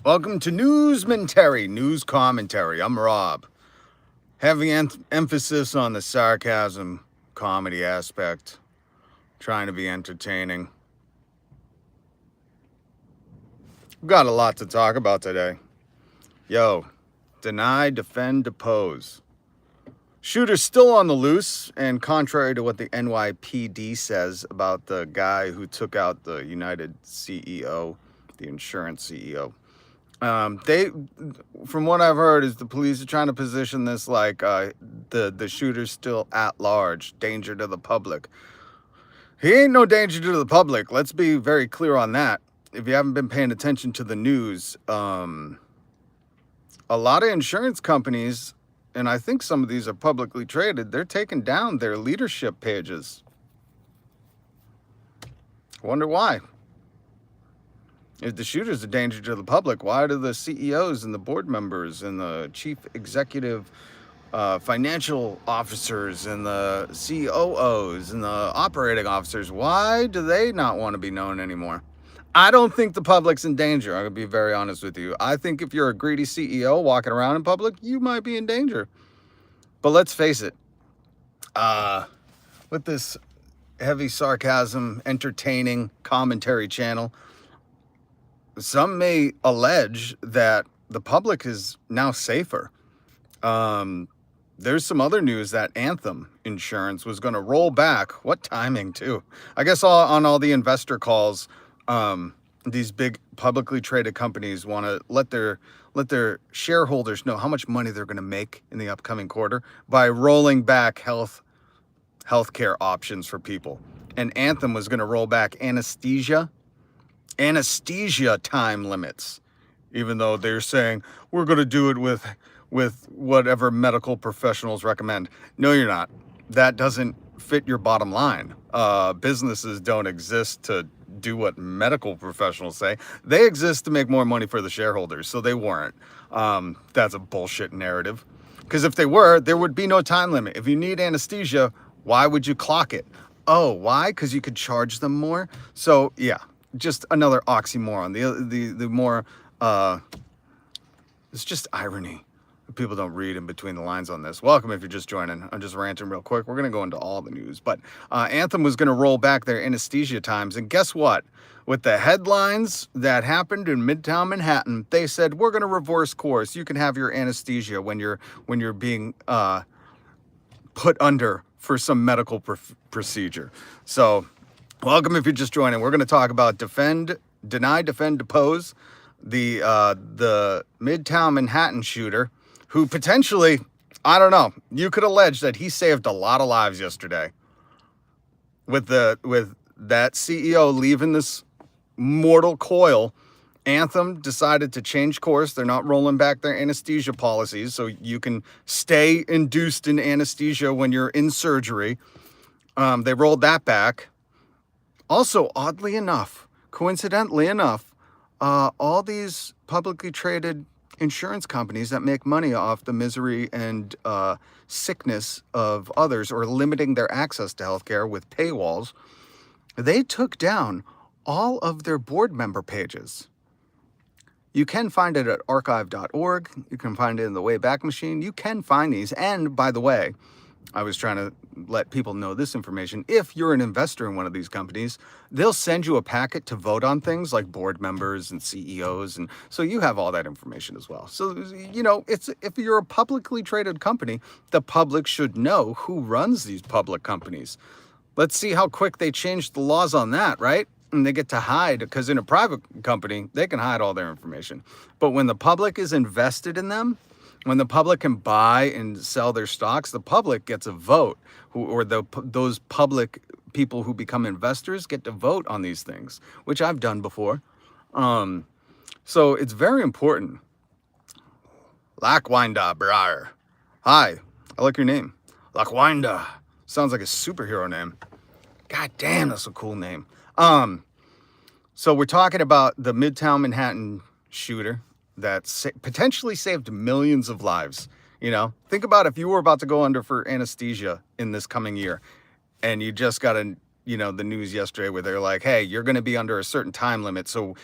Welcome to Newsmentary, News Commentary. I'm Rob. Heavy emphasis on the sarcasm, comedy aspect. Trying to be entertaining. We've got a lot to talk about today. Yo, deny, defend, depose. Shooter's still on the loose, and contrary to what the NYPD says about the guy who took out the United CEO, the insurance CEO, from what I've heard, is the police are trying to position this like the shooter's still at large, danger to the public. He ain't no danger to the public. Let's be very clear on that. If you haven't been paying attention to the news, a lot of insurance companies, and I think some of these are publicly traded, they're taking down their leadership pages. Wonder why. If the shooter's a danger to the public, why do the CEOs and the board members and the chief executive financial officers and the COOs and the operating officers, why do they not want to be known anymore? I don't think the public's in danger. I'm going to be very honest with you. I think if you're a greedy CEO walking around in public, you might be in danger. But let's face it, with this heavy sarcasm, entertaining commentary channel, some may allege that the public is now safer. There's some other news that Anthem Insurance was going to roll back. What timing, too? I guess on all the investor calls, these big publicly traded companies want to let their shareholders know how much money they're going to make in the upcoming quarter by rolling back healthcare options for people. And Anthem was going to roll back anesthesia time limits, even though they're saying we're going to do it with whatever medical professionals recommend. No, you're not. That doesn't fit your bottom line. Businesses don't exist to do what medical professionals say. They exist to make more money for the shareholders, so they weren't. That's a bullshit narrative. Because if they were, there would be no time limit. If you need anesthesia, why would you clock it? Oh, why? Because you could charge them more? So, yeah, just another oxymoron. The more, it's just irony. People don't read in between the lines on this. Welcome if you're just joining. I'm just ranting real quick. We're going to go into all the news. But Anthem was going to roll back their anesthesia times. And guess what? With the headlines that happened in Midtown Manhattan, they said, we're going to reverse course. You can have your anesthesia when you're being put under for some medical procedure. So welcome if you're just joining. We're going to talk about deny, defend, depose the Midtown Manhattan shooter, who potentially, I don't know, you could allege that he saved a lot of lives yesterday. With that CEO leaving this mortal coil, Anthem decided to change course. They're not rolling back their anesthesia policies, so you can stay induced in anesthesia when you're in surgery. They rolled that back. Also, oddly enough, coincidentally enough, all these publicly traded insurance companies that make money off the misery and sickness of others, or limiting their access to healthcare with paywalls, they took down all of their board member pages. You can find it at archive.org. You can find it in the Wayback Machine. You can find these. And by the way, I was trying to let people know this information. If you're an investor in one of these companies, they'll send you a packet to vote on things like board members and CEOs. And so you have all that information as well. So, if you're a publicly traded company, the public should know who runs these public companies. Let's see how quick they change the laws on that, right? And they get to hide, because in a private company, they can hide all their information. But when the public is invested in them, when the public can buy and sell their stocks, the public gets a vote, those public people who become investors get to vote on these things, which I've done before. So it's very important. Lackwinda, brar. Hi, I like your name. Lackwinda. Sounds like a superhero name. God damn, that's a cool name. So we're talking about the Midtown Manhattan shooter that potentially saved millions of lives. Think about if you were about to go under for anesthesia in this coming year, and you just got the news yesterday where they're like, hey, you're going to be under a certain time limit. So,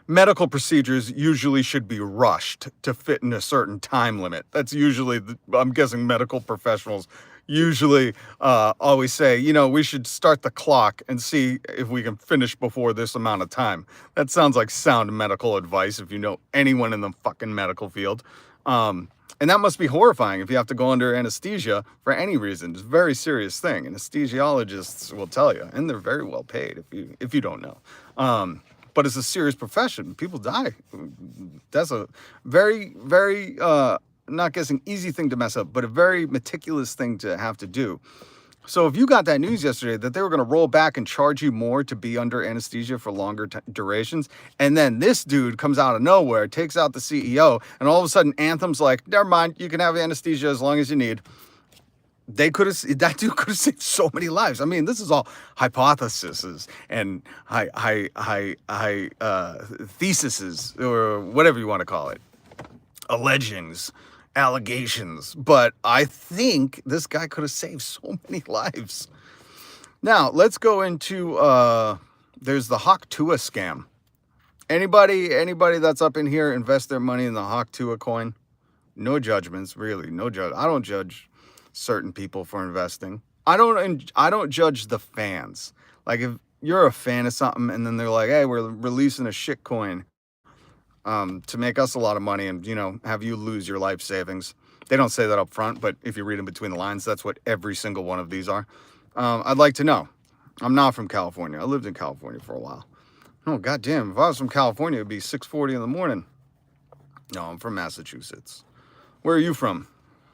medical procedures usually should be rushed to fit in a certain time limit. That's usually, I'm guessing medical professionals usually always say, we should start the clock and see if we can finish before this amount of time. That sounds like sound medical advice if you know anyone in the fucking medical field. And that must be horrifying if you have to go under anesthesia for any reason. It's a very serious thing. Anesthesiologists will tell you, and they're very well paid if you don't know. But it's a serious profession. People die. That's a very, very, not guessing easy thing to mess up, but a very meticulous thing to have to do. So if you got that news yesterday that they were going to roll back and charge you more to be under anesthesia for longer durations, and then this dude comes out of nowhere, takes out the CEO, and all of a sudden Anthem's like, never mind, you can have anesthesia as long as you need. That dude could have saved so many lives. I mean, this is all hypotheses and theses, or whatever you want to call it, allegings, allegations, but I think this guy could have saved so many lives. Now let's go into there's the Hawk Tuah scam. Anybody that's up in here invest their money in the Hawk Tuah coin? No judgments, really. No judge. I don't judge certain people for investing. I don't judge the fans. Like if you're a fan of something and then they're like, hey, we're releasing a shit coin to make us a lot of money and, have you lose your life savings. They don't say that up front, but if you read in between the lines, that's what every single one of these are. I'd like to know. I'm not from California. I lived in California for a while. Oh, goddamn. If I was from California, it'd be 6:40 in the morning. No, I'm from Massachusetts. Where are you from?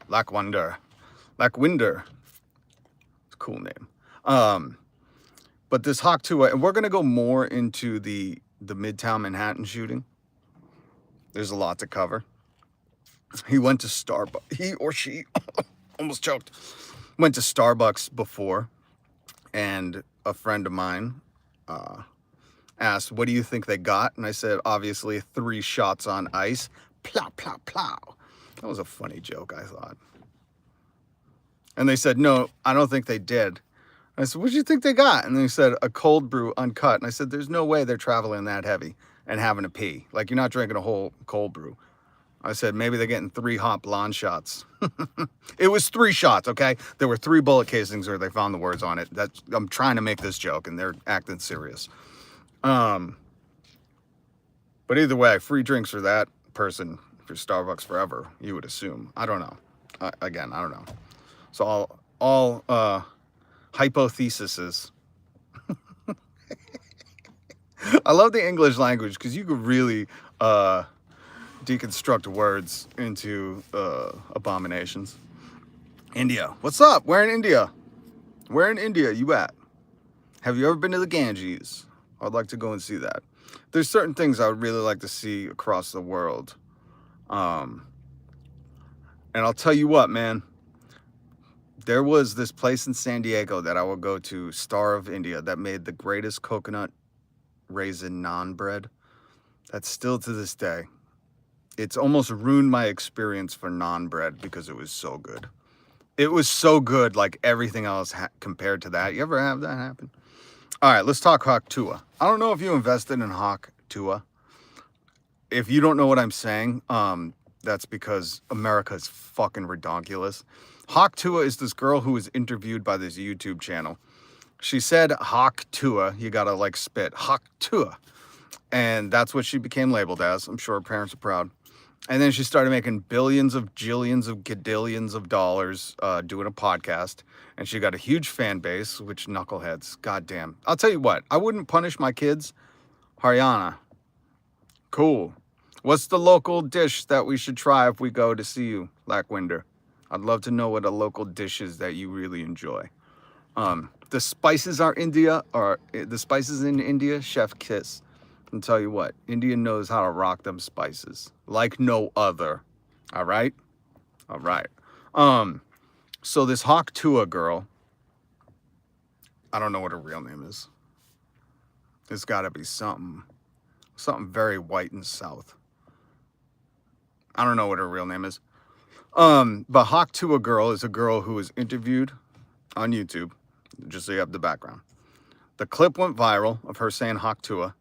Lackwinder. It's a cool name. But this Hawk Tuah, and we're going to go more into the Midtown Manhattan shooting. There's a lot to cover. He went to Starbucks. He or she almost choked. Went to Starbucks before, and a friend of mine asked, what do you think they got? And I said, obviously, 3 shots on ice. Plow, plow, plow. That was a funny joke, I thought. And they said, no, I don't think they did. I said, what do you think they got? And they said, a cold brew uncut. And I said, there's no way they're traveling that heavy and having to pee. Like, you're not drinking a whole cold brew. I said, maybe they're getting 3 hot blonde shots. It was 3 shots, okay? There were 3 bullet casings where they found the words on it. I'm trying to make this joke, and they're acting serious. But either way, free drinks for that person for Starbucks forever, you would assume. I don't know. Again, I don't know. So all hypotheses. I love the English language because you could really deconstruct words into abominations. India. What's up? Where in India? Where in India you at? Have you ever been to the Ganges? I'd like to go and see that. There's certain things I would really like to see across the world. And I'll tell you what, man. There was this place in San Diego that I would go to, Star of India, that made the greatest coconut raisin naan bread. That's still to this day. It's almost ruined my experience for naan bread because it was so good. It was so good, like everything else compared to that. You ever have that happen? All right, let's talk Hawk Tuah. I don't know if you invested in Hawk Tuah. If you don't know what I'm saying, that's because America is fucking redonkulous. Hawk Tuah is this girl who was interviewed by this YouTube channel. She said Hawk Tuah. You gotta like spit. Hawk Tuah. And that's what she became labeled as. I'm sure her parents are proud. And then she started making billions of jillions of gadillions of dollars doing a podcast. And she got a huge fan base, which knuckleheads. Goddamn. I'll tell you what. I wouldn't punish my kids. Haryana. Cool. What's the local dish that we should try if we go to see you, Lackwinder? I'd love to know what a local dish is that you really enjoy. The spices in India, chef kiss. And tell you what, India knows how to rock them spices like no other. All right? All right. So this Hawk Tuah girl, I don't know what her real name is. There's got to be something very white and south. I don't know what her real name is. But Hawk Tuah girl is a girl who was interviewed on YouTube, just so you have the background. The clip went viral of her saying Hawk Tuah.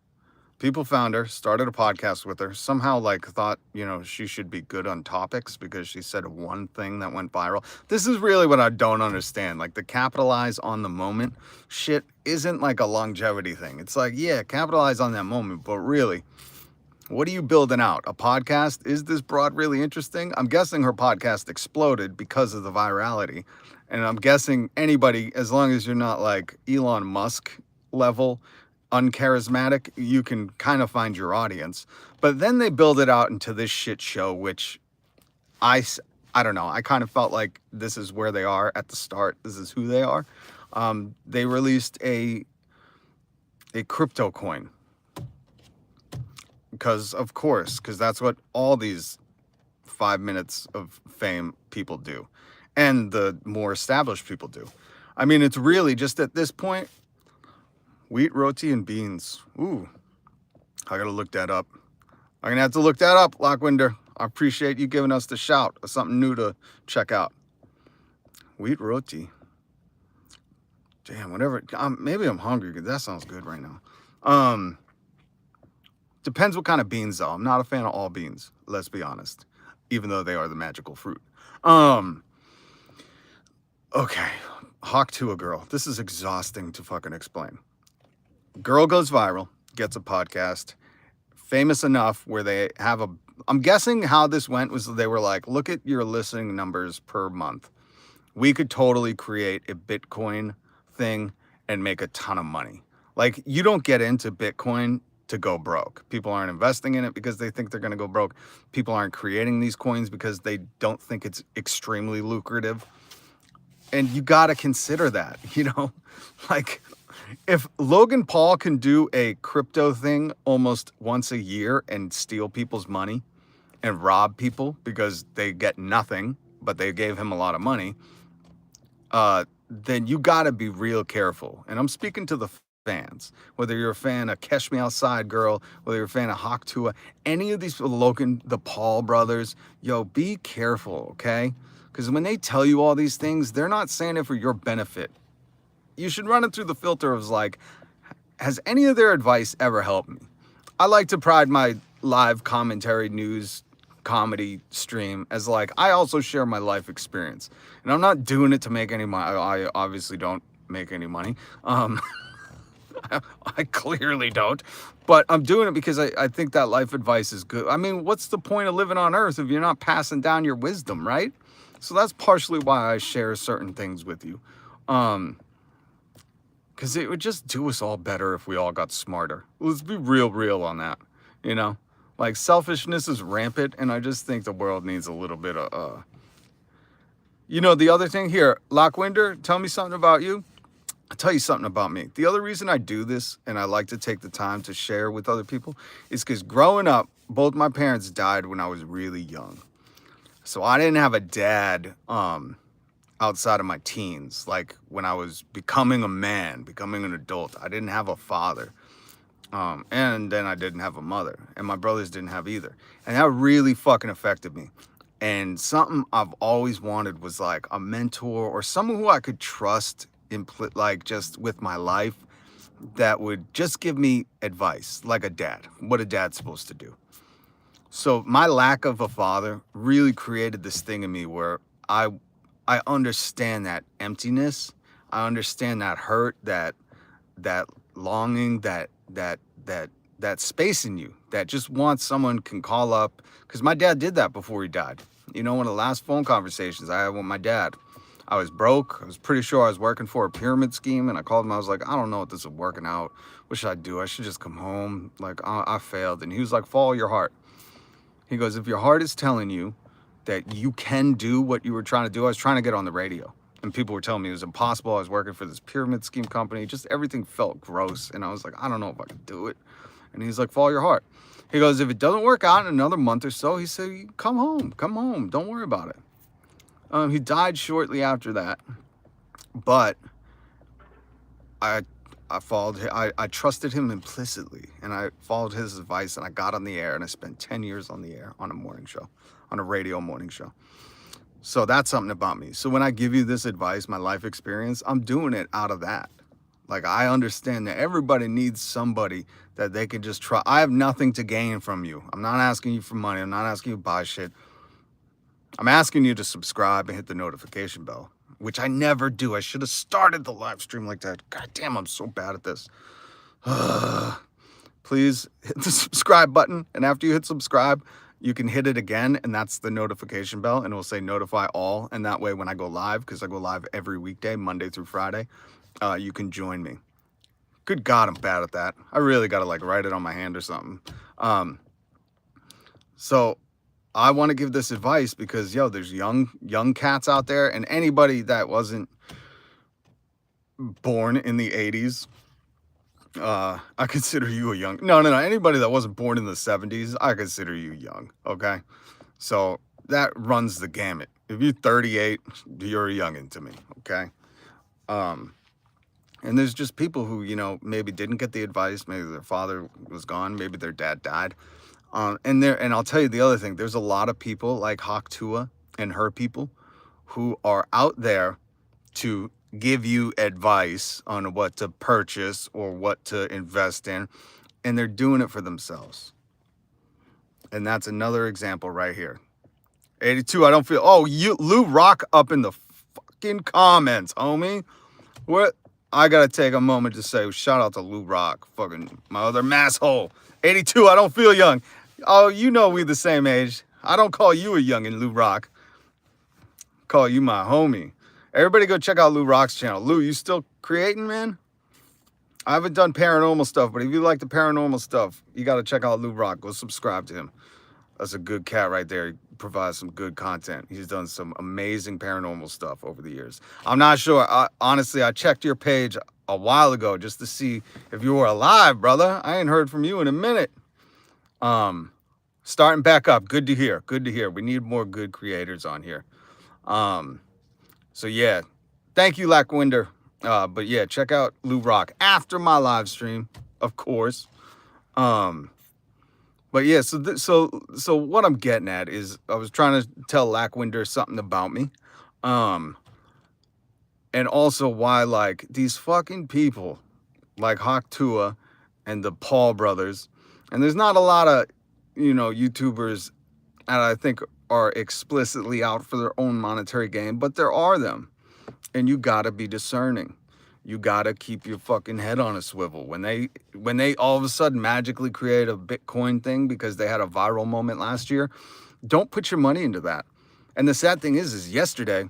People found her, started a podcast with her, somehow like thought, she should be good on topics because she said one thing that went viral. This is really what I don't understand. Like the capitalize on the moment shit isn't like a longevity thing. It's like, yeah, capitalize on that moment, but really, what are you building out? A podcast? Is this broad really interesting? I'm guessing her podcast exploded because of the virality. And I'm guessing anybody, as long as you're not like Elon Musk level, uncharismatic, you can kind of find your audience. But then they build it out into this shit show, which I don't know. I kind of felt like this is where they are at the start. This is who they are. They released a crypto coin. Because that's what all these 5 minutes of fame people do. And the more established people do. I mean, it's really just at this point, wheat, roti, and beans. Ooh, I gotta look that up. I'm gonna have to look that up, Lockwinder. I appreciate you giving us the shout of something new to check out. Wheat, roti. Damn, whatever. Maybe I'm hungry because that sounds good right now. Depends what kind of beans, though. I'm not a fan of all beans, let's be honest. Even though they are the magical fruit. Okay. Hawk Tuah girl. This is exhausting to fucking explain. Girl goes viral, gets a podcast, famous enough where they have I'm guessing how this went was they were like, look at your listening numbers per month. We could totally create a Bitcoin thing and make a ton of money. Like, you don't get into Bitcoin to go broke. People aren't investing in it because they think they're going to go broke. People aren't creating these coins because they don't think it's extremely lucrative. And you got to consider that, like, if Logan Paul can do a crypto thing almost once a year and steal people's money and rob people because they get nothing, but they gave him a lot of money, then you got to be real careful. And I'm speaking to the fans, whether you're a fan of Catch Me Outside Girl, whether you're a fan of Hawk Tuah, any of these Logan, the Paul brothers, be careful, okay? Because when they tell you all these things, they're not saying it for your benefit. You should run it through the filter of like, has any of their advice ever helped me? I like to pride my live commentary news comedy stream as like, I also share my life experience. And I'm not doing it to make any money. I obviously don't make any money. I clearly don't. But I'm doing it because I think that life advice is good. I mean, what's the point of living on earth if you're not passing down your wisdom, right? So that's partially why I share certain things with you. Because it would just do us all better if we all got smarter. Let's be real on that, Like, selfishness is rampant, and I just think the world needs a little bit of, the other thing here, Lockwinder, tell me something about you. I'll tell you something about me. The other reason I do this, and I like to take the time to share with other people, is because growing up, both my parents died when I was really young. So I didn't have a dad, outside of my teens, like when I was becoming a man, becoming an adult. I didn't have a father. And then I didn't have a mother. And my brothers didn't have either. And that really fucking affected me. And something I've always wanted was like a mentor or someone who I could trust like just with my life that would just give me advice, like a dad, what a dad's supposed to do. So my lack of a father really created this thing in me where I understand that emptiness. I understand that hurt, that longing, that space in you that just wants someone can call up. Because my dad did that before he died. One of the last phone conversations I had with my dad, I was broke. I was pretty sure I was working for a pyramid scheme. And I called him. I was like, I don't know what this is working out. What should I do? I should just come home. Like, I failed. And he was like, follow your heart. He goes, if your heart is telling you that you can do what you were trying to do. I was trying to get on the radio. And people were telling me it was impossible. I was working for this pyramid scheme company. Just everything felt gross. And I was like, I don't know if I can do it. And he's like, follow your heart. He goes, if it doesn't work out in another month or so, he said, come home. Don't worry about it. He died shortly after that. But I trusted him implicitly. And I followed his advice. And I got on the air. And I spent 10 years on the air on a morning show, on a radio morning show. So that's something about me. So when I give you this advice, my life experience, I'm doing it out of that. Like, I understand that everybody needs somebody that they can just try. I have nothing to gain from you. I'm not asking you for money. I'm not asking you to buy shit. I'm asking you to subscribe and hit the notification bell, which I never do. I should have started the live stream like that. God damn, I'm so bad at this. Please hit the subscribe button. And after you hit subscribe, you can hit it again. And that's the notification bell. And it will say notify all. And that way, when I go live, because I go live every weekday, Monday through Friday, you can join me. Good God, I'm bad at that. I really got to like write it on my hand or something. So I want to give this advice because, yo, there's young cats out there, and anybody that wasn't born in the 80s, I consider you a young. No. Anybody that wasn't born in the 70s, I consider you young. Okay, so that runs the gamut. If you're 38, you're a youngin' to me. Okay. And there's just people who, you know, maybe didn't get the advice. Maybe their father was gone. Maybe their dad died. And I'll tell you the other thing. There's a lot of people like Hawk Tuah and her people who are out there to give you advice on what to purchase or what to invest in. And they're doing it for themselves. And that's another example right here. 82, I don't feel... Oh, Lou Rock up in the fucking comments, homie. What? I gotta take a moment to say shout out to Lou Rock, fucking my other masshole. 82, I don't feel young. Oh, you know we the same age. I don't call you a youngin', Lou Rock. Call you my homie. Everybody go check out Lou Rock's channel. Lou, you still creating, man? I haven't done paranormal stuff, but if you like the paranormal stuff, you gotta check out Lou Rock. Go subscribe to him. That's a good cat right there. He provides some good content. He's done some amazing paranormal stuff over the years. I'm not sure. Honestly, I checked your page a while ago just to see if you were alive, brother. I ain't heard from you in a minute. Starting back up. Good to hear. Good to hear. We need more good creators on here. So yeah, thank you, Lackwinder. But yeah, check out Lou Rock after my live stream, of course. But yeah, so what I'm getting at is I was trying to tell Lackwinder something about me. And also why, like, these fucking people like Hawk Tuah and the Paul brothers, and there's not a lot of, you know, YouTubers that I think are explicitly out for their own monetary gain, but there are them. And you gotta be discerning. You gotta keep your fucking head on a swivel. When they all of a sudden magically create a Bitcoin thing because they had a viral moment last year, don't put your money into that. And the sad thing is yesterday,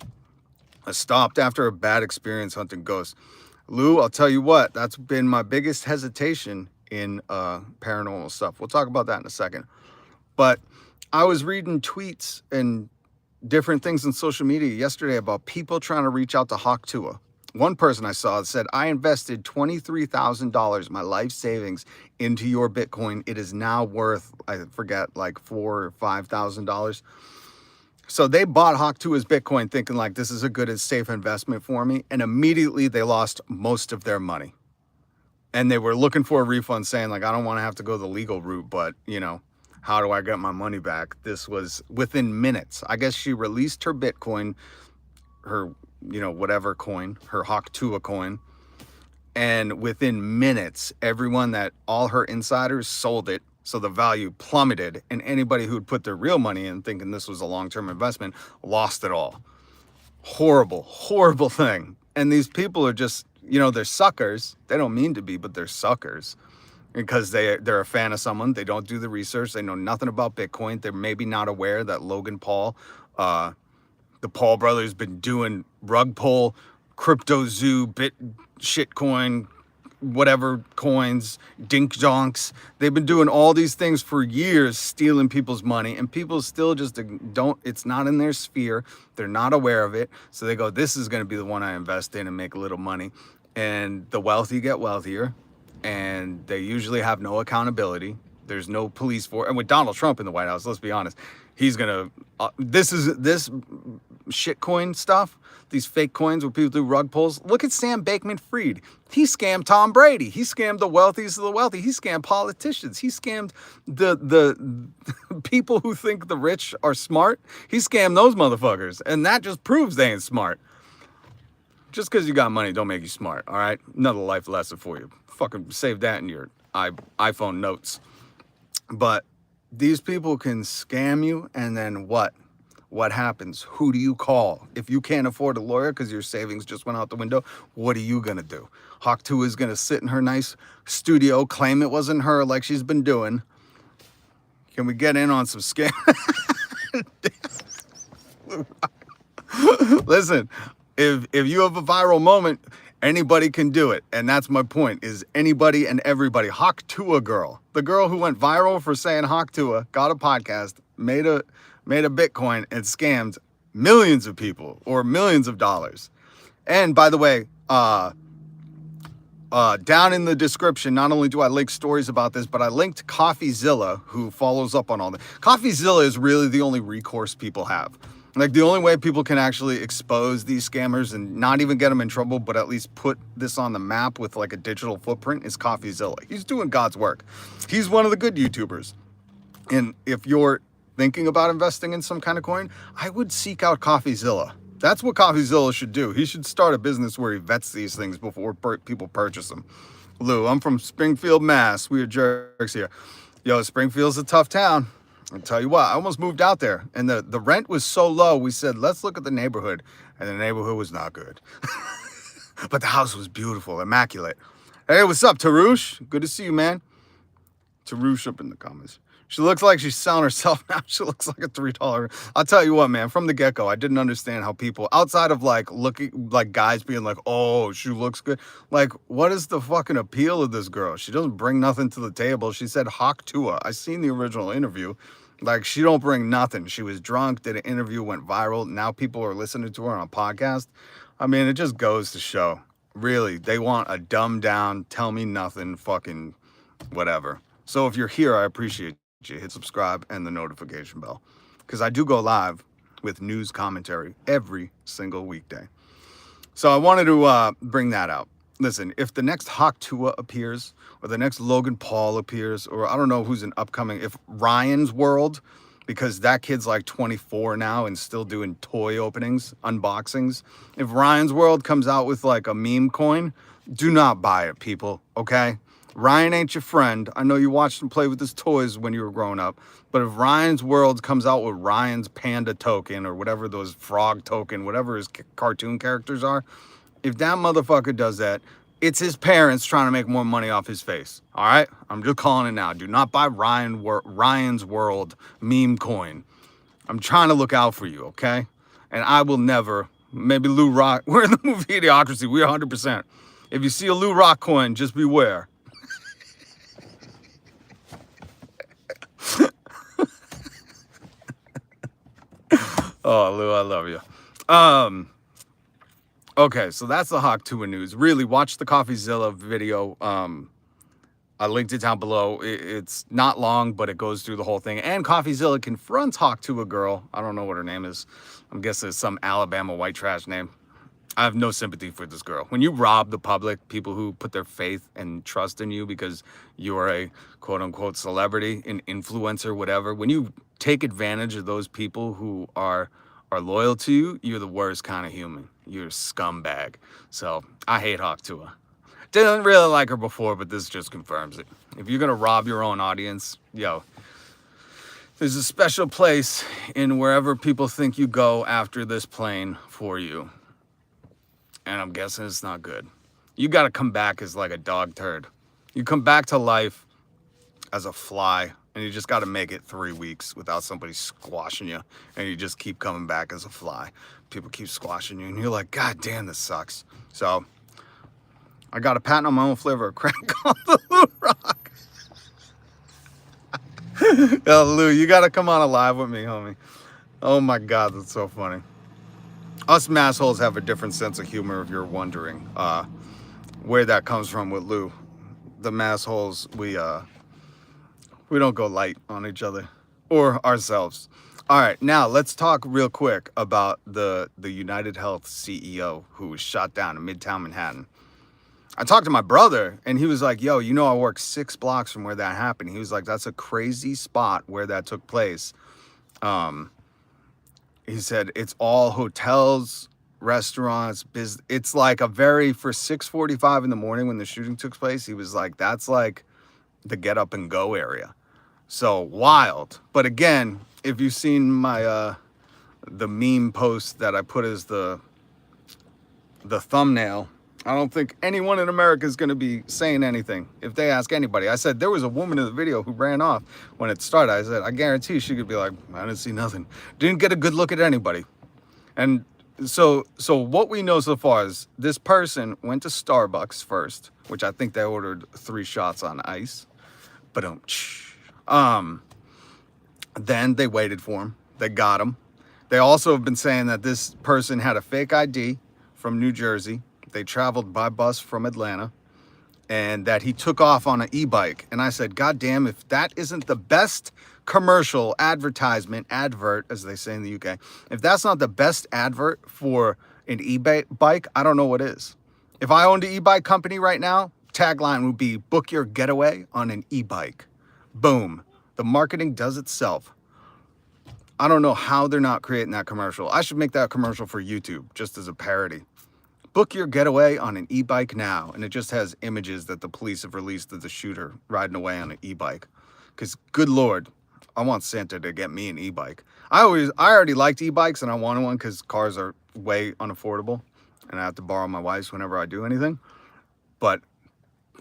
I stopped after a bad experience hunting ghosts. Lou, I'll tell you what, that's been my biggest hesitation in paranormal stuff. We'll talk about that in a second. But I was reading tweets and different things on social media yesterday about people trying to reach out to Hawk Tuah. One person I saw said, I invested $23,000, my life savings, into your Bitcoin. It is now worth, I forget, like $4,000 or $5,000. So they bought Hawk Tuah's Bitcoin thinking like this is a good and safe investment for me. And immediately they lost most of their money. And they were looking for a refund saying like, I don't want to have to go the legal route, but you know, how do I get my money back? This was within minutes. I guess she released her Bitcoin, her, you know, whatever coin, her Hawk Tuah coin. And within minutes, all her insiders sold it. So the value plummeted. And anybody who'd put their real money in thinking this was a long-term investment lost it all. Horrible, horrible thing. And these people are just, you know, they're suckers. They don't mean to be, but they're suckers. Because they're a fan of someone. They don't do the research. They know nothing about Bitcoin. They're maybe not aware that Logan Paul, the Paul brothers, been doing rug pull, crypto zoo, shitcoin, whatever coins, dink donks. They've been doing all these things for years, stealing people's money, and people still just don't, it's not in their sphere. They're not aware of it. So they go, this is going to be the one I invest in and make a little money. And the wealthy get wealthier, and they usually have no accountability. There's no police force. And with Donald Trump in the White House, let's be honest, he's going to, this shitcoin stuff, these fake coins where people do rug pulls. Look at Sam Bankman-Fried. He scammed Tom Brady. He scammed the wealthiest of the wealthy. He scammed politicians. He scammed the people who think the rich are smart. He scammed those motherfuckers. And that just proves they ain't smart. Just because you got money don't make you smart, all right? Another life lesson for you. Fucking save that in your iPhone notes. But these people can scam you, and then what? What happens? Who do you call? If you can't afford a lawyer because your savings just went out the window, what are you going to do? Hawk Tuah is going to sit in her nice studio, claim it wasn't her like she's been doing. Can we get in on some scam? Listen, if you have a viral moment, anybody can do it. And that's my point, is anybody and everybody. Hawk Tuah girl. The girl who went viral for saying Hawk Tuah, got a podcast, made a Bitcoin, and scammed millions of people or millions of dollars. And by the way, down in the description, not only do I link stories about this, but I linked Coffeezilla, who follows up on all that. Coffeezilla is really the only recourse people have. Like, the only way people can actually expose these scammers and not even get them in trouble, but at least put this on the map with like a digital footprint, is Coffeezilla. He's doing God's work. He's one of the good YouTubers. And if you're thinking about investing in some kind of coin, I would seek out Coffeezilla. That's what Coffeezilla should do. He should start a business where he vets these things before people purchase them. Lou, I'm from Springfield, Mass. We are jerks here. Yo, Springfield's a tough town. I'll tell you what, I almost moved out there, and the rent was so low, we said, let's look at the neighborhood, and the neighborhood was not good. But the house was beautiful, immaculate. Hey, what's up, Tarush? Good to see you, man. Tarush up in the comments. She looks like she's selling herself now. She looks like a $3. I'll tell you what, man, from the get-go, I didn't understand how people, outside of like looking, like guys being like, oh, she looks good. Like, what is the fucking appeal of this girl? She doesn't bring nothing to the table. She said Hawk Tuah. I seen the original interview. Like, she don't bring nothing. She was drunk, did an interview, went viral. Now people are listening to her on a podcast. I mean, it just goes to show. Really, they want a dumbed down, tell me nothing, fucking whatever. So if you're here, I appreciate you. Hit subscribe and the notification bell. Because I do go live with news commentary every single weekday. So I wanted to bring that out. Listen, if the next Hawk Tuah appears, or the next Logan Paul appears, or I don't know who's an upcoming, if Ryan's World, because that kid's like 24 now and still doing toy openings, unboxings. If Ryan's World comes out with like a meme coin, do not buy it, people, okay? Ryan ain't your friend. I know you watched him play with his toys when you were growing up, but if Ryan's World comes out with Ryan's panda token or whatever those frog token, whatever his cartoon characters are, if that motherfucker does that, it's his parents trying to make more money off his face. All right? I'm just calling it now. Do not buy Ryan's World meme coin. I'm trying to look out for you, okay? And I will never, maybe Lou Rock, we're in the movie Idiocracy, we're 100%. If you see a Lou Rock coin, just beware. Oh, Lou, I love you. Okay, so that's the Hawk Tuah news. Really, watch the Coffeezilla video. I linked it down below. It's not long, but it goes through the whole thing. And Coffeezilla confronts Hawk Tuah girl. I don't know what her name is. I'm guessing it's some Alabama white trash name. I have no sympathy for this girl. When you rob the public, people who put their faith and trust in you because you're a quote-unquote celebrity, an influencer, whatever, when you take advantage of those people who are loyal to you, you're the worst kind of human. You're a scumbag. So I hate Hawk Tuah. Didn't really like her before, but this just confirms it. If you're gonna rob your own audience, yo, there's a special place in wherever people think you go after this plane for you. And I'm guessing it's not good. You gotta come back as like a dog turd. You come back to life as a fly, and you just got to make it 3 weeks without somebody squashing you, and you just keep coming back as a fly. People keep squashing you, and you're like, God damn, this sucks. So I got a patent on my own flavor of crack called the Lou Rock. Yo, Lou, you got to come on alive with me, homie. Oh my God, that's so funny. Us massholes have a different sense of humor if you're wondering where that comes from with Lou. The massholes, we don't go light on each other or ourselves. All right, now let's talk real quick about the United Health CEO who was shot down in Midtown Manhattan. I talked to my brother, and he was like, yo, you know, I work 6 blocks from where that happened. He was like, that's a crazy spot where that took place. He said it's all hotels, restaurants, it's like a very, for 6:45 in the morning when the shooting took place, he was like, that's like the get up and go area. So wild. But again, if you've seen my the meme post that I put as the thumbnail, I don't think anyone in America is going to be saying anything if they ask anybody. I said there was a woman in the video who ran off when it started. I said I guarantee she could be like, I didn't see nothing, didn't get a good look at anybody. And so what we know so far is this person went to Starbucks first, which I think they ordered 3 shots on ice. But then they waited for him. They got him. They also have been saying that this person had a fake ID from New Jersey. They traveled by bus from Atlanta, and that he took off on an e-bike. And I said, God damn, if that isn't the best commercial advertisement, advert, as they say in the UK, if that's not the best advert for an e-bike, I don't know what is. If I owned an e-bike company right now, tagline would be, book your getaway on an e-bike. Boom. The marketing does itself. I don't know how they're not creating that commercial. I should make that commercial for YouTube just as a parody. Book your getaway on an e-bike now. And it just has images that the police have released of the shooter riding away on an e-bike. Because good Lord, I want Santa to get me an e-bike. I already liked e-bikes, and I wanted one because cars are way unaffordable. And I have to borrow my wife's whenever I do anything. But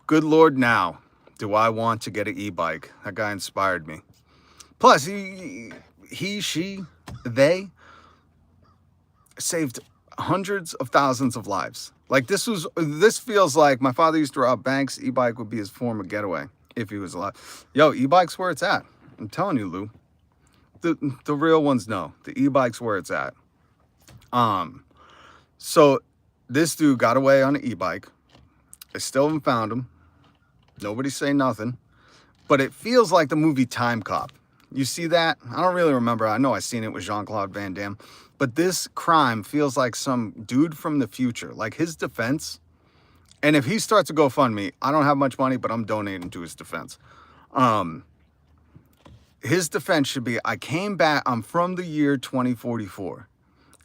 good Lord, now do I want to get an e-bike. That guy inspired me. Plus, they saved hundreds of thousands of lives. Like this feels like my father used to rob banks. E-bike would be his form of getaway if he was alive. Yo, e-bike's where it's at. I'm telling you, Lou. The real ones know. The e-bike's where it's at. So this dude got away on an e-bike. I still haven't found him. Nobody say nothing. But it feels like the movie Time Cop. You see that? I don't really remember. I know I seen it with Jean-Claude Van Damme. But this crime feels like some dude from the future. Like his defense. And if he starts a GoFundMe, I don't have much money, but I'm donating to his defense. His defense should be, I came back, I'm from the year 2044.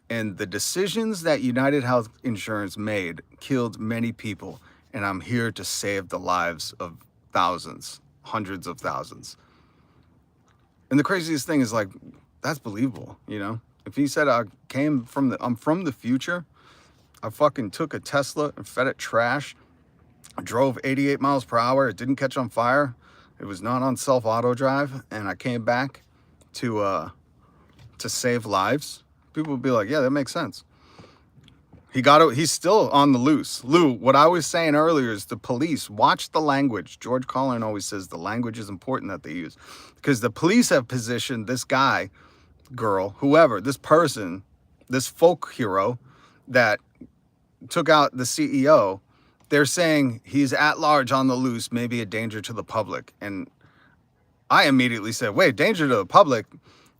And the decisions that United Health Insurance made killed many people. And I'm here to save the lives of thousands, hundreds of thousands. And the craziest thing is, like, that's believable, you know? If he said I'm from the future, I fucking took a Tesla and fed it trash, I drove 88 miles per hour, it didn't catch on fire, it was not on self-auto drive, and I came back to save lives, people would be like, yeah, that makes sense. He's still on the loose. Lou, what I was saying earlier is the police, watch the language. George Carlin always says the language is important that they use. Because the police have positioned this guy, girl, whoever, this person, this folk hero that took out the CEO, they're saying he's at large on the loose, maybe a danger to the public. And I immediately said, wait, danger to the public?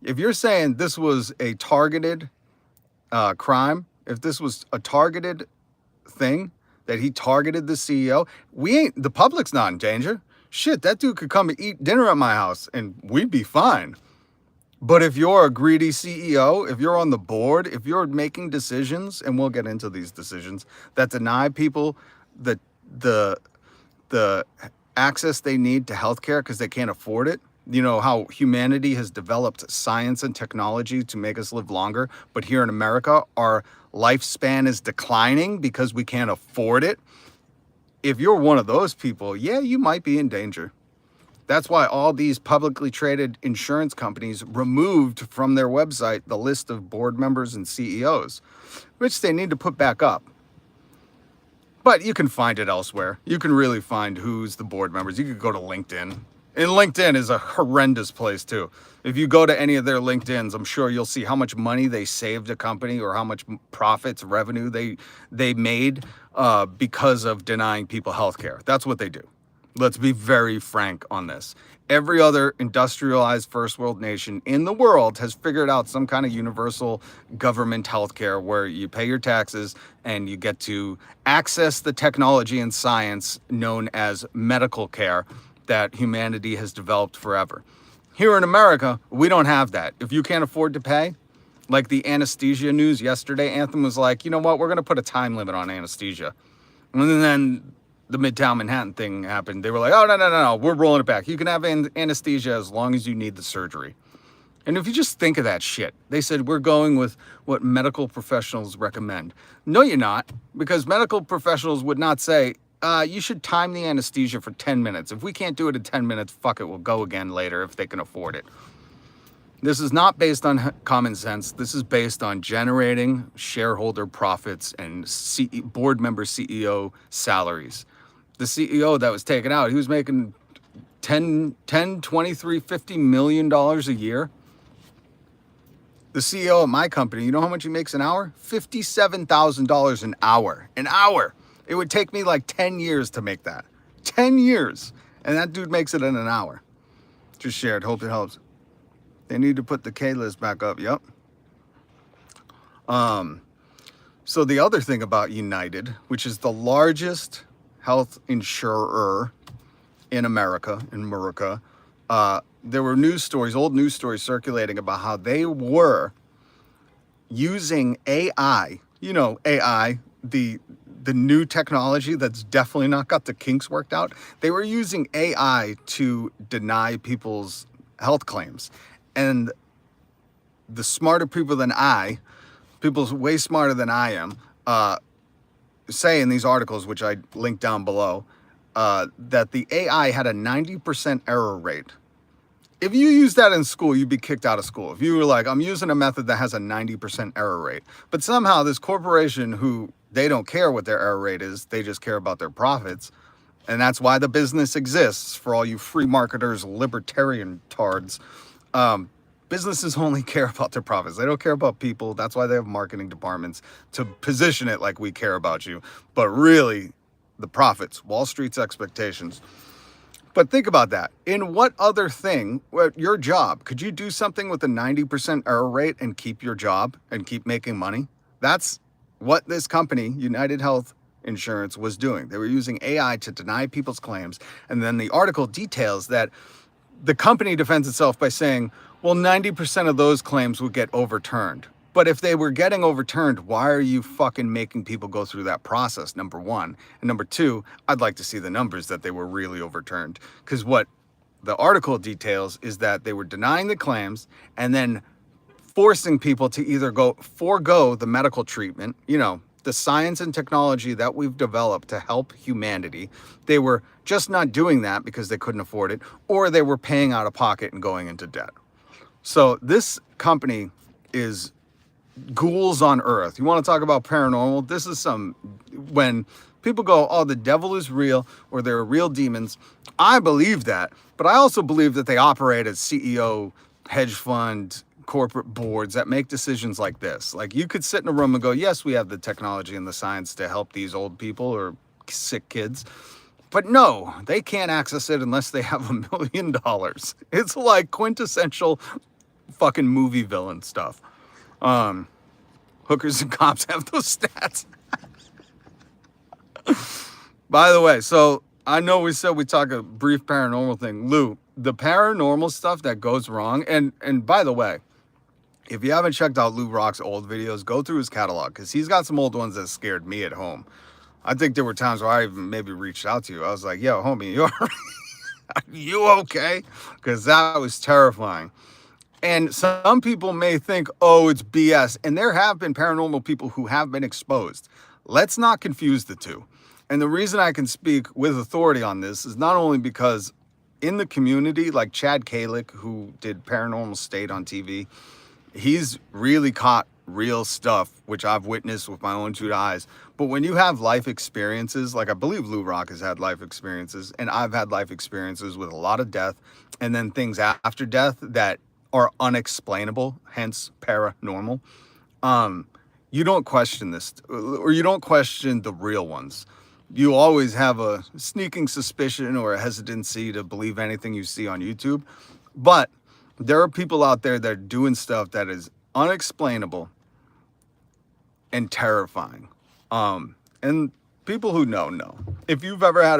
If you're saying this was a targeted crime, if this was a targeted thing, that he targeted the CEO, the public's not in danger. Shit, that dude could come and eat dinner at my house and we'd be fine. But if you're a greedy CEO, if you're on the board, if you're making decisions, and we'll get into these decisions, that deny people the access they need to healthcare because they can't afford it. You know how humanity has developed science and technology to make us live longer, but here in America, our lifespan is declining because we can't afford it. If you're one of those people, yeah, you might be in danger. That's why all these publicly traded insurance companies removed from their website the list of board members and CEOs, which they need to put back up. But you can find it elsewhere. You can really find who's the board members. You could go to LinkedIn. And LinkedIn is a horrendous place too. If you go to any of their LinkedIns, I'm sure you'll see how much money they saved a company or how much profits, revenue they made because of denying people healthcare. That's what they do. Let's be very frank on this. Every other industrialized first world nation in the world has figured out some kind of universal government healthcare where you pay your taxes and you get to access the technology and science known as medical care that humanity has developed forever. Here in America, we don't have that. If you can't afford to pay, Like the anesthesia news yesterday, Anthem was like, you know what, we're going to put a time limit on anesthesia. And then the Midtown Manhattan thing happened. They were like, oh, no, we're rolling it back. You can have anesthesia as long as you need the surgery. And if you just think of that shit, they said, we're going with what medical professionals recommend. No, you're not, because medical professionals would not say, you should time the anesthesia for 10 minutes. If we can't do it in 10 minutes, fuck it, we'll go again later if they can afford it. This is not based on common sense. This is based on generating shareholder profits and board member CEO salaries. The CEO that was taken out, he was making 10, 23, $50 million a year. The CEO of my company, you know how much he makes an hour? $57,000 an hour. An hour. It would take me like 10 years to make that. 10 years. And that dude makes it in an hour. Just shared. Hope it helps. They need to put the K list back up. Yep. So the other thing about United, which is the largest health insurer in America, there were news stories, old news stories circulating about how they were using AI, AI, the new technology that's definitely not got the kinks worked out. They were using AI to deny people's health claims. And the smarter people than people way smarter than I am, say in these articles, which I linked down below, that the AI had a 90% error rate. If you use that in school, you'd be kicked out of school. If you were like, I'm using a method that has a 90% error rate. But somehow this corporation who they don't care what their error rate is, they just care about their profits. And that's why the business exists for all you free marketers, libertarian tards. Businesses only care about their profits. They don't care about people. That's why they have marketing departments to position it like we care about you. But really, the profits, Wall Street's expectations. But think about that. In what other thing, your job, could you do something with a 90% error rate and keep your job and keep making money? That's what this company, United Health Insurance, was doing. They were using AI to deny people's claims. And then the article details that the company defends itself by saying, well, 90% of those claims would get overturned. But if they were getting overturned, why are you fucking making people go through that process, number one? And number two, I'd like to see the numbers that they were really overturned. Because what the article details is that they were denying the claims and then forcing people to either forego the medical treatment, the science and technology that we've developed to help humanity. They were just not doing that because they couldn't afford it, or they were paying out of pocket and going into debt. So this company is ghouls on earth. You want to talk about paranormal? This is when people go, oh, the devil is real, or there are real demons. I believe that, but I also believe that they operate as CEO, hedge fund, corporate boards that make decisions like this. Like, you could sit in a room and go, yes, we have the technology and the science to help these old people or sick kids. But no, they can't access it unless they have $1 million. It's like quintessential fucking movie villain stuff. Hookers and cops have those stats. By the way, so I know we said we talk a brief paranormal thing. Lou, the paranormal stuff that goes wrong, and by the way, if you haven't checked out Lou Rock's old videos, go through his catalog, because he's got some old ones that scared me at home. I think there were times where I even maybe reached out to you. I was like, yo, homie, are you okay? Because that was terrifying. And some people may think, oh, it's BS. And there have been paranormal people who have been exposed. Let's not confuse the two. And the reason I can speak with authority on this is not only because in the community, like Chad Kalick, who did Paranormal State on TV, he's really caught real stuff, which I've witnessed with my own two eyes. But when you have life experiences, like I believe Lou Rock has had life experiences, and I've had life experiences with a lot of death, and then things after death that are unexplainable, hence paranormal. You don't question this, or you don't question the real ones. You always have a sneaking suspicion or a hesitancy to believe anything you see on YouTube. But there are people out there that are doing stuff that is unexplainable and terrifying. And people who know. If you've ever had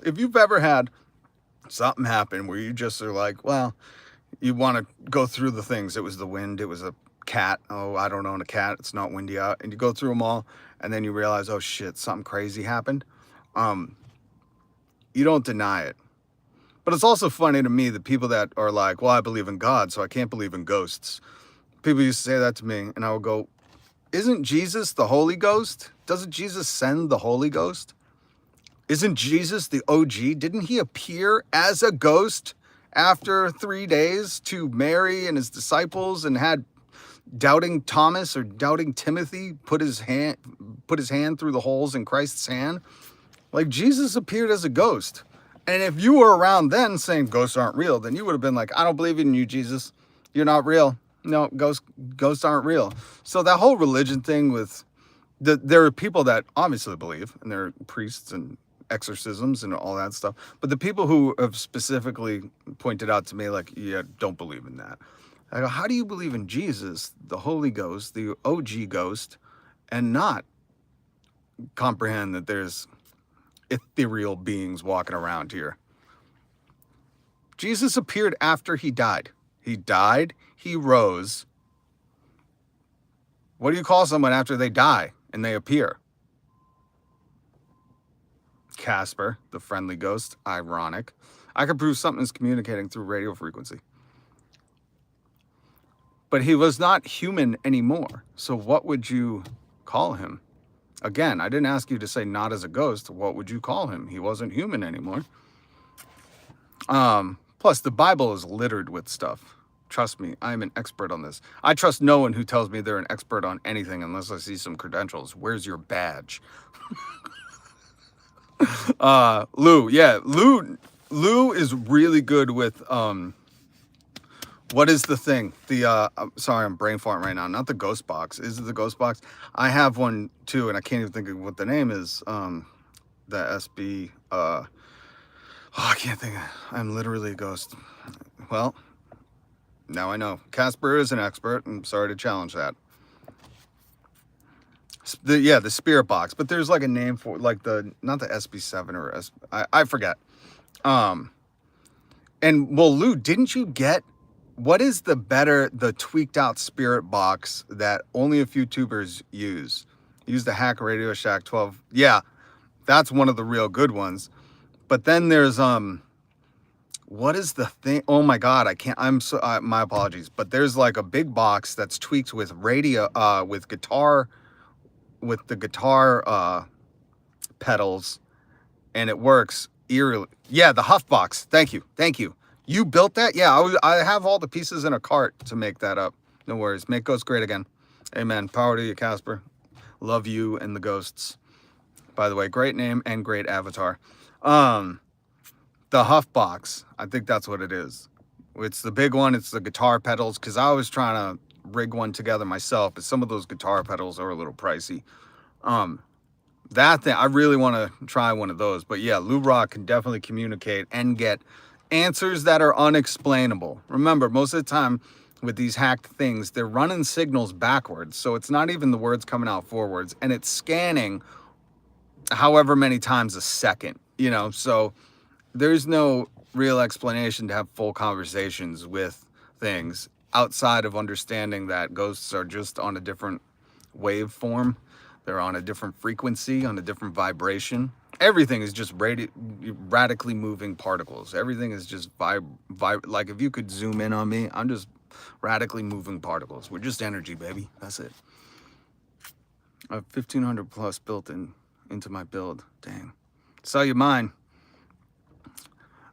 if you've ever had something happen where you just are like, well, you want to go through the things. It was the wind. It was a cat. Oh, I don't own a cat. It's not windy out. And you go through them all, and then you realize, oh shit, something crazy happened. You don't deny it. But it's also funny to me, the people that are like, well, I believe in God, so I can't believe in ghosts. People used to say that to me, and I would go, isn't Jesus the Holy Ghost? Doesn't Jesus send the Holy Ghost? Isn't Jesus the OG? Didn't he appear as a ghost after 3 days to Mary and his disciples, and had doubting Thomas or doubting Timothy put his hand through the holes in Christ's hand? Like, Jesus appeared as a ghost. And if you were around then saying ghosts aren't real, then you would have been like, I don't believe in you, Jesus. You're not real. No, ghosts aren't real. So that whole religion thing with there are people that obviously believe, and there are priests and exorcisms and all that stuff. But the people who have specifically pointed out to me, like, yeah, don't believe in that. I go, how do you believe in Jesus, the Holy Ghost, the OG ghost, and not comprehend that there's ethereal beings walking around here? Jesus appeared after he died. He died, he rose. What do you call someone after they die and they appear? Casper, the friendly ghost. Ironic. I could prove something is communicating through radio frequency. But he was not human anymore. So what would you call him? Again, I didn't ask you to say not as a ghost. What would you call him? He wasn't human anymore. Plus, the Bible is littered with stuff. Trust me, I'm an expert on this. I trust no one who tells me they're an expert on anything unless I see some credentials. Where's your badge? Lou, yeah, Lou is really good with what is the thing? Sorry, I'm brain farting right now. Not the ghost box. Is it the ghost box? I have one too, and I can't even think of what the name is. The SB. I can't think. I'm literally a ghost. Well, now I know. Casper is an expert. I'm sorry to challenge that. The spirit box, but there's like a name for, like, not the SB7 or I forget. And well, Lou, didn't you get, what is the tweaked out spirit box that only a few tubers use? Use the Hack Radio Shack 12. Yeah, that's one of the real good ones. But then there's what is the thing? Oh my God, I can't. My apologies. But there's like a big box that's tweaked with radio, with the guitar pedals, and it works eerily. Yeah, the Huff box. Thank you. You built that? Yeah, I have all the pieces in a cart to make that up. No worries. Make ghosts great again. Amen. Power to you, Casper. Love you and the ghosts. By the way, great name and great avatar. The Huff box. I think that's what it is. It's the big one. It's the guitar pedals, because I was trying to rig one together myself, but some of those guitar pedals are a little pricey. That thing, I really want to try one of those. But yeah, Lou Rock can definitely communicate and get answers that are unexplainable. Remember, most of the time with these hacked things, they're running signals backwards, so it's not even the words coming out forwards, and it's scanning however many times a second, so there's no real explanation to have full conversations with things outside of understanding that ghosts are just on a different waveform. They're on a different frequency, on a different vibration. Everything is just radically moving particles. Everything is just like, if you could zoom in on me, I'm just radically moving particles. We're just energy, baby. That's it. I have 1,500 plus built into my build. Dang. Sell you mine.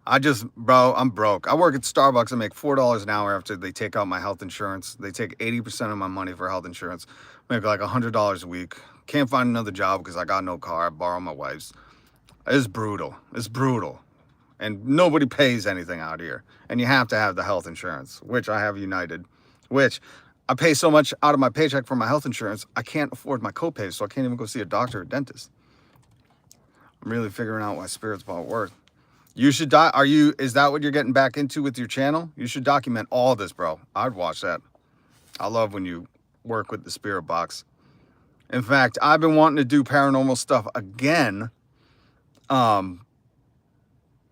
I'm broke. I work at Starbucks. I make $4 an hour after they take out my health insurance. They take 80% of my money for health insurance. I make like $100 a week. Can't find another job because I got no car. I borrow my wife's. It's brutal. And nobody pays anything out here. And you have to have the health insurance, which I have United, which I pay so much out of my paycheck for my health insurance, I can't afford my copay, so I can't even go see a doctor or dentist. I'm really figuring out why spirits ball work. You should is that what you're getting back into with your channel? You should document all this, bro. I'd watch that. I love when you work with the spirit box. In fact, I've been wanting to do paranormal stuff again.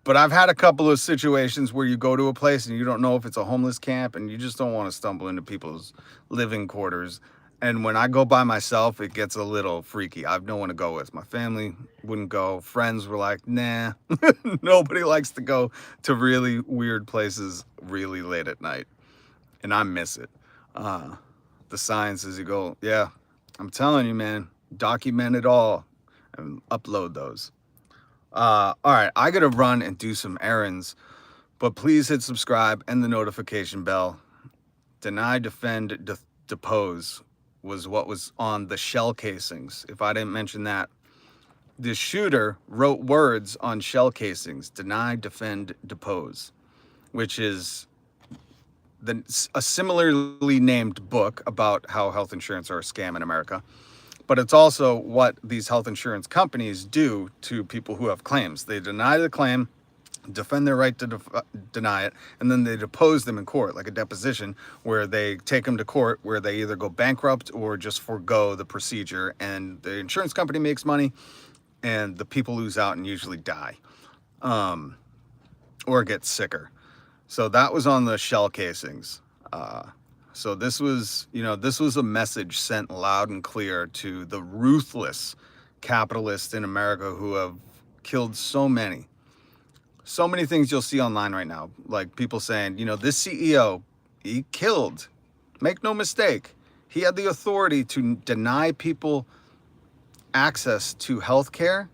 But I've had a couple of situations where you go to a place and you don't know if it's a homeless camp and you just don't want to stumble into people's living quarters. And when I go by myself, it gets a little freaky. I have no one to go with. My family wouldn't go. Friends were like, nah. Nobody likes to go to really weird places really late at night. And I miss it. The signs as you go, yeah, I'm telling you, man, document it all and upload those. All right, I gotta run and do some errands, but please hit subscribe and the notification bell. Deny, defend, depose was what was on the shell casings. If I didn't mention that, the shooter wrote words on shell casings: deny, defend, depose, which is a similarly named book about how health insurance are a scam in America. But it's also what these health insurance companies do to people who have claims. They deny the claim, defend their right to deny it, and then they depose them in court, like a deposition, where they take them to court, where they either go bankrupt or just forego the procedure, and the insurance company makes money, and the people lose out and usually die, or get sicker. So that was on the shell casings. So this was a message sent loud and clear to the ruthless capitalists in America who have killed so many things you'll see online right now. Like people saying, this CEO, he killed. Make no mistake. He had the authority to deny people access to health care,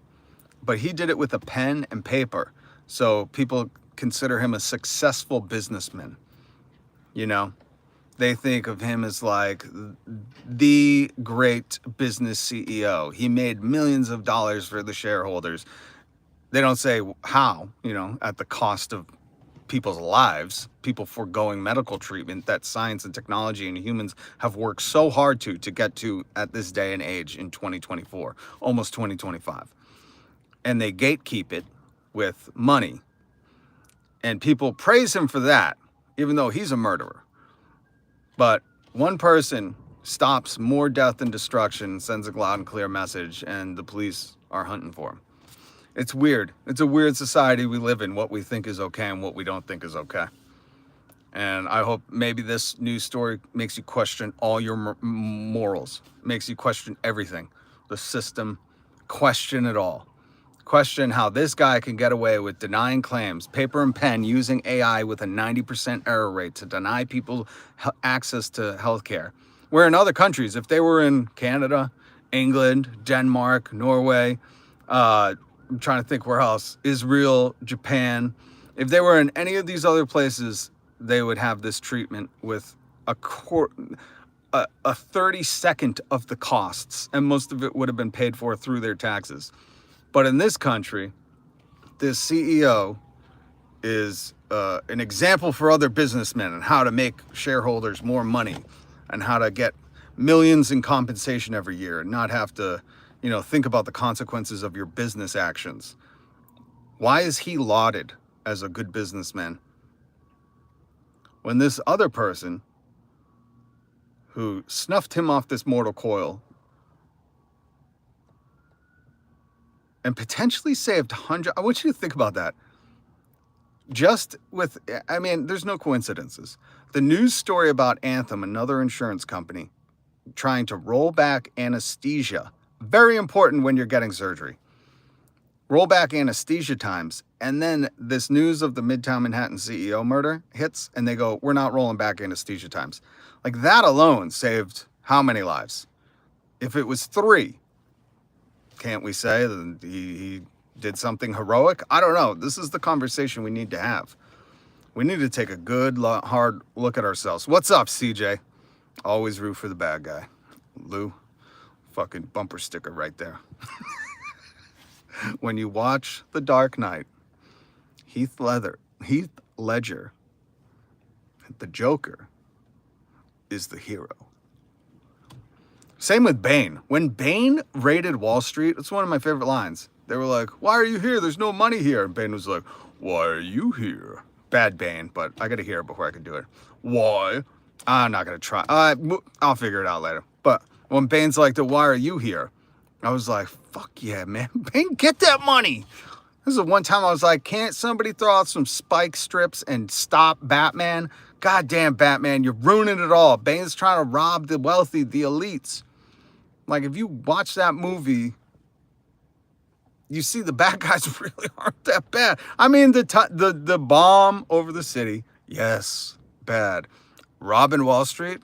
but he did it with a pen and paper. So people consider him a successful businessman. They think of him as like the great business CEO. He made millions of dollars for the shareholders. They don't say how, at the cost of people's lives, people foregoing medical treatment that science and technology and humans have worked so hard to get to at this day and age in 2024, almost 2025. And they gatekeep it with money. And people praise him for that, even though he's a murderer. But one person stops more death and destruction, sends a loud and clear message, and the police are hunting for him. It's weird. It's a weird society we live in, what we think is okay and what we don't think is okay. And I hope maybe this news story makes you question all your morals, makes you question everything, the system, question it all. Question how this guy can get away with denying claims, paper and pen, using AI with a 90% error rate to deny people access to healthcare. Where in other countries, if they were in Canada, England, Denmark, Norway, I'm trying to think where else, Israel, Japan, if they were in any of these other places, they would have this treatment with a 32nd of the costs, and most of it would have been paid for through their taxes. But in this country, this CEO is an example for other businessmen and how to make shareholders more money and how to get millions in compensation every year and not have to, think about the consequences of your business actions. Why is he lauded as a good businessman when this other person who snuffed him off this mortal coil and potentially saved hundreds? I want you to think about that. There's no coincidences. The news story about Anthem, another insurance company, trying to roll back anesthesia. Very important when you're getting surgery. Roll back anesthesia times. And then this news of the Midtown Manhattan CEO murder hits and they go, we're not rolling back anesthesia times. Like that alone saved how many lives? If it was 3, can't we say that he did something heroic? I don't know. This is the conversation we need to have. We need to take a good, hard look at ourselves. What's up, CJ? Always root for the bad guy. Lou, fucking bumper sticker right there. When you watch The Dark Knight, Heath Ledger, the Joker, is the hero. Same with Bane. When Bane raided Wall Street, it's one of my favorite lines. They were like, why are you here? There's no money here. And Bane was like, why are you here? Bad Bane, but I got to hear it before I can do it. Why? I'm not going to try. I'll figure it out later. But when Bane's like, why are you here? I was like, fuck yeah, man. Bane, get that money. This is the one time I was like, can't somebody throw out some spike strips and stop Batman? Goddamn Batman, you're ruining it all. Bane's trying to rob the wealthy, the elites. Like, if you watch that movie, you see the bad guys really aren't that bad. I mean, the bomb over the city, yes, bad. Robbing Wall Street,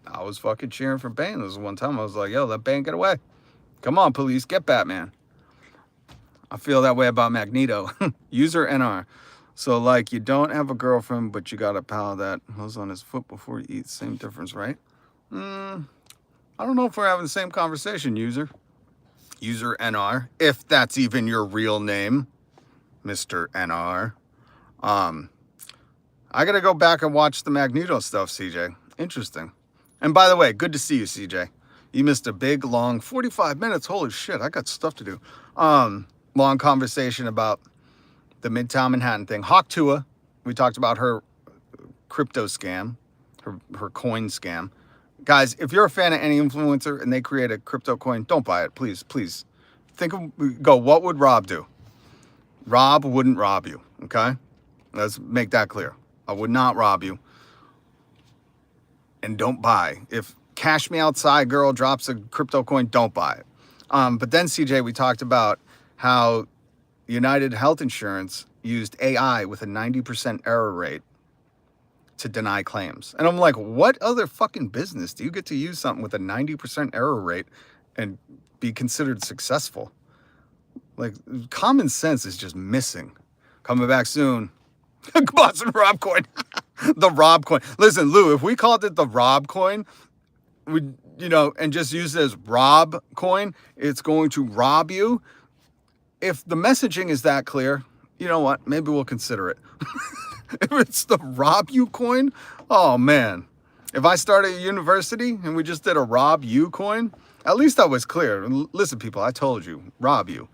I was fucking cheering for Bane. There was one time I was like, yo, let Bane get away. Come on, police, get Batman. I feel that way about Magneto. User NR. So, like, you don't have a girlfriend, but you got a pal that was on his foot before he eats. Same difference, right? I don't know if we're having the same conversation, user. User NR, if that's even your real name, Mr. NR. I gotta go back and watch the Magneto stuff, CJ. Interesting. And by the way, good to see you, CJ. You missed a big, long 45 minutes. Holy shit, I got stuff to do. Long conversation about the Midtown Manhattan thing. Hawk Tuah, we talked about her crypto scam, her coin scam. Guys, if you're a fan of any influencer and they create a crypto coin, don't buy it, please, please. What would Rob do? Rob wouldn't rob you, okay? Let's make that clear. I would not rob you. And don't buy. If Cash Me Outside girl drops a crypto coin, don't buy it. But then, CJ, we talked about how United Health Insurance used AI with a 90% error rate to deny claims. And I'm like, what other fucking business do you get to use something with a 90% error rate and be considered successful? Like, common sense is just missing. Coming back soon. Boston Rob coin. The Rob coin. Listen, Lou, if we called it the Rob coin, and just use it as Rob coin, it's going to rob you. If the messaging is that clear, you know what? Maybe we'll consider it. If it's the Rob You coin, oh man. If I started a university and we just did a Rob You coin, at least I was clear. Listen, people, I told you, rob you.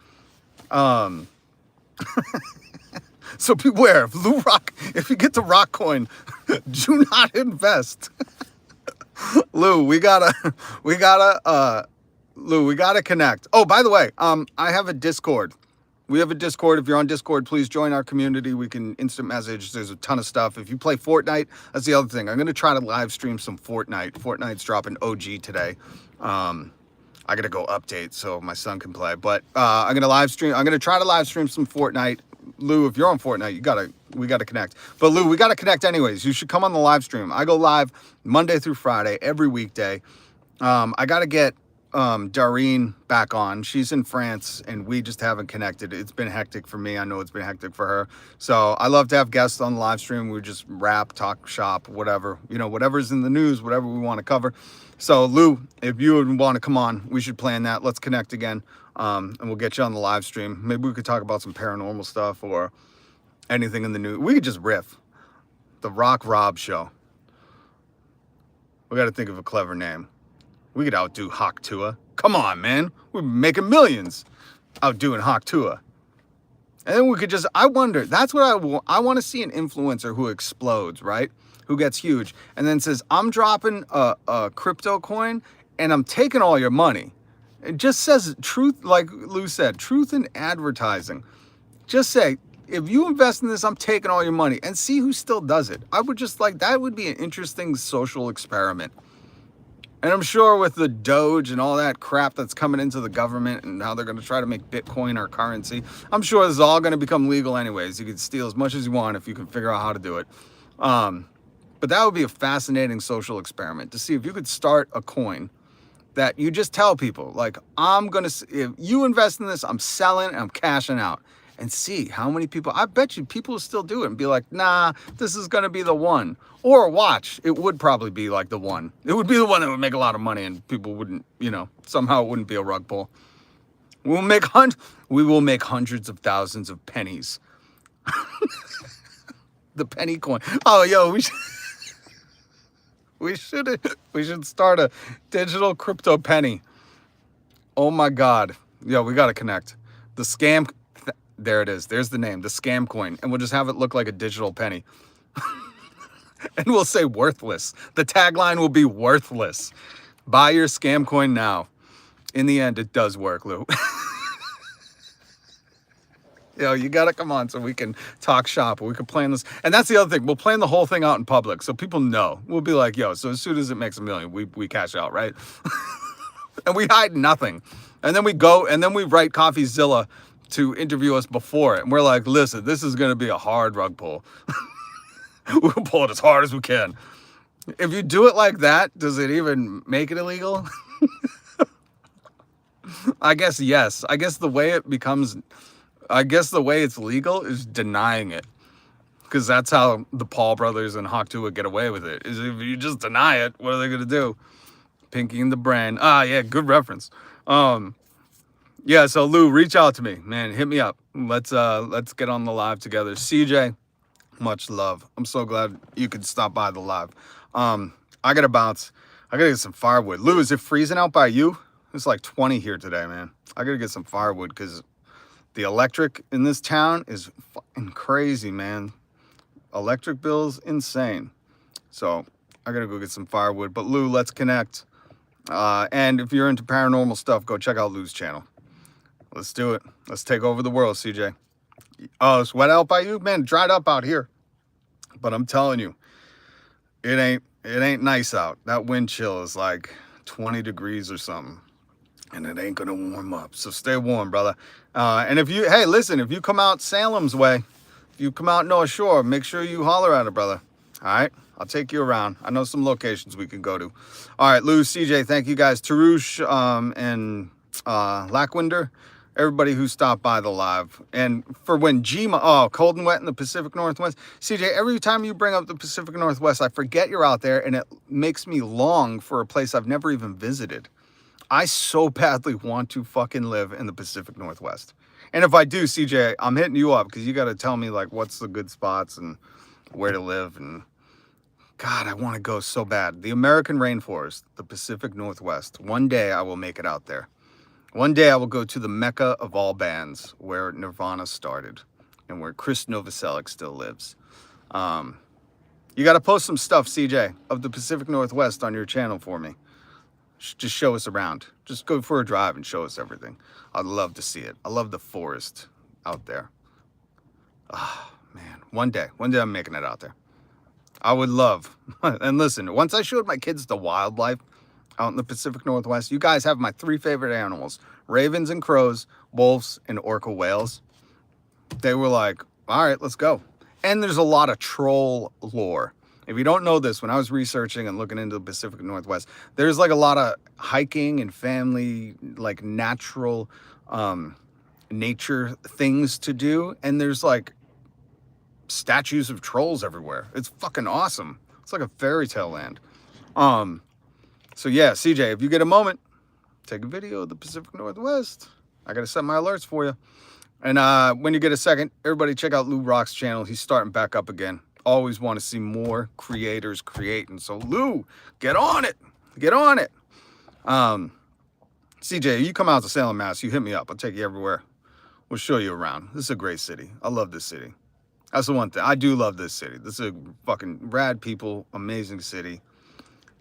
So beware, if you get the Rock coin, do not invest. Lou, we gotta connect. Oh, by the way, I have a Discord. We have a Discord. If you're on Discord, please join our community. We can instant message. There's a ton of stuff. If you play Fortnite, that's the other thing. I'm going to try to live stream some Fortnite. Fortnite's dropping OG today. I got to go update so my son can play. But I'm going to try to live stream some Fortnite. Lou, if you're on Fortnite, we got to connect. But Lou, we got to connect anyways. You should come on the live stream. I go live Monday through Friday, every weekday. I got to get Darine back on. She's in France and we just haven't connected. It's been hectic for me. I know it's been hectic for her. So I love to have guests on the live stream. We just rap, talk shop, whatever, whatever's in the news, whatever we want to cover. So Lou, if you would want to come on, we should plan that. Let's connect again. And we'll get you on the live stream. Maybe we could talk about some paranormal stuff or anything in the news. We could just riff. The Rock Rob Show. We got to think of a clever name. We could outdo Hawk Tuah. Come on, man. We're making millions outdoing Hawk Tuah. And then we could just, I wonder, that's what I want to see, an influencer who explodes, right? Who gets huge and then says, I'm dropping a crypto coin and I'm taking all your money. It just says truth, like Lou said, truth in advertising. Just say, if you invest in this, I'm taking all your money, and see who still does it. I would just that would be an interesting social experiment. And I'm sure with the Doge and all that crap that's coming into the government and how they're going to try to make Bitcoin our currency, I'm sure this is all going to become legal anyways. You can steal as much as you want if you can figure out how to do it. But that would be a fascinating social experiment to see if you could start a coin that you just tell people, like, if you invest in this, I'm selling and I'm cashing out. And see how many people, I bet you people will still do it and be like, nah, this is going to be the one. Or watch, it would probably be like the one. It would be the one that would make a lot of money and people wouldn't, somehow it wouldn't be a rug pull. We will make hundreds of thousands of pennies. The penny coin. Oh, yo, we should start a digital crypto penny. Oh my God. Yo, we got to connect. The scam. There it is. There's the name, the scam coin. And we'll just have it look like a digital penny. And we'll say worthless. The tagline will be worthless. Buy your scam coin now. In the end, it does work, Lou. Yo, you gotta come on so we can talk shop, or we can plan this. And that's the other thing. We'll plan the whole thing out in public so people know. We'll be like, yo, so as soon as it makes $1 million, we cash out, right? And we hide nothing. And then we go and then we write Coffeezilla to interview us before it. And we're like, listen, this is gonna be a hard rug pull. We'll pull it as hard as we can. If you do it like that, does it even make it illegal? I guess yes. I guess the way it's legal is denying it. Because that's how the Paul brothers and Hawk Tuah get away with it. Is if you just deny it, what are they gonna do? Pinky in the brain. Ah, yeah, good reference. Yeah, so Lou, reach out to me, man. Hit me up. Let's get on the live together. CJ, much love. I'm so glad you could stop by the live. I gotta bounce. I gotta get some firewood. Lou, is it freezing out by you? It's like 20 here today, man. I gotta get some firewood because the electric in this town is fucking crazy, man. Electric bills, insane. So I gotta go get some firewood. But Lou, let's connect. And if you're into paranormal stuff, go check out Lou's channel. Let's do it. Let's take over the world, CJ. Oh, it's wet out by you? Man, dried up out here. But I'm telling you, it ain't nice out. That wind chill is like 20 degrees or something. And it ain't gonna warm up. So stay warm, brother. And if you, hey, listen, if you come out Salem's way, if you come out North Shore, make sure you holler at it, brother. All right? I'll take you around. I know some locations we can go to. All right, Lou, CJ, thank you guys. Tarush and Lackwinder, everybody who stopped by the live. And for when cold and wet in the Pacific Northwest. CJ, every time you bring up the Pacific Northwest, I forget you're out there, and it makes me long for a place I've never even visited. I so badly want to fucking live in the Pacific Northwest. And if I do, CJ, I'm hitting you up because you got to tell me like what's the good spots and where to live. And God, I want to go so bad. The American rainforest, the Pacific Northwest. One day I will make it out there. One day I will go to the Mecca of all bands where Nirvana started and where Chris Novoselic still lives. You got to post some stuff, CJ, of the Pacific Northwest on your channel for me. Just show us around. Just go for a drive and show us everything. I'd love to see it. I love the forest out there. Ah, man. One day I'm making it out there. I would love. And listen, once I showed my kids the wildlife out in the Pacific Northwest, you guys have my 3 favorite animals: ravens and crows, wolves, and orca whales. They were like, all right, let's go. And there's a lot of troll lore. If you don't know this, when I was researching and looking into the Pacific Northwest, there's like a lot of hiking and family, like natural nature things to do. And there's like statues of trolls everywhere. It's fucking awesome. It's like a fairy tale land. So yeah, CJ, if you get a moment, take a video of the Pacific Northwest. I got to set my alerts for you. And when you get a second, everybody check out Lou Rock's channel. He's starting back up again. Always want to see more creators creating. So Lou, get on it. Get on it. CJ, you come out to Salem, Mass, you hit me up. I'll take you everywhere. We'll show you around. This is a great city. I love this city. That's the one thing. I do love this city. This is a fucking rad people, amazing city.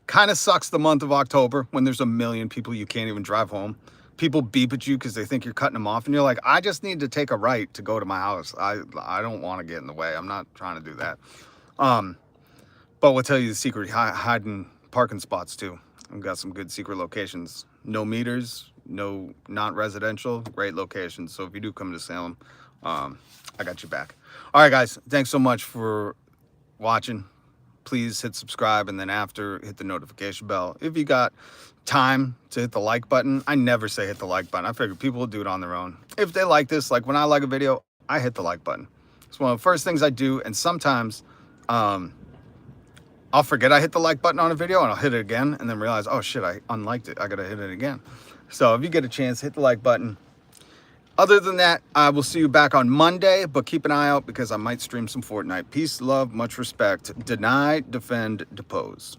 Kind of sucks the month of October when there's 1 million people you can't even drive home. People beep at you because they think you're cutting them off. And you're like, I just need to take a right to go to my house. I don't want to get in the way. I'm not trying to do that. But we'll tell you the secret, hiding parking spots too. We've got some good secret locations. No meters, no, not residential, great locations. So if you do come to Salem, I got your back. All right, guys, thanks so much for watching. Please hit subscribe, and then after, hit the notification bell. If you got time to hit the like button, I never say hit the like button. I figure people will do it on their own. If they like this, like when I like a video, I hit the like button. It's one of the first things I do, and sometimes I'll forget I hit the like button on a video, and I'll hit it again, and then realize, oh shit, I unliked it. I gotta hit it again. So if you get a chance, hit the like button. Other than that, I will see you back on Monday, but keep an eye out because I might stream some Fortnite. Peace, love, much respect. Deny, defend, depose.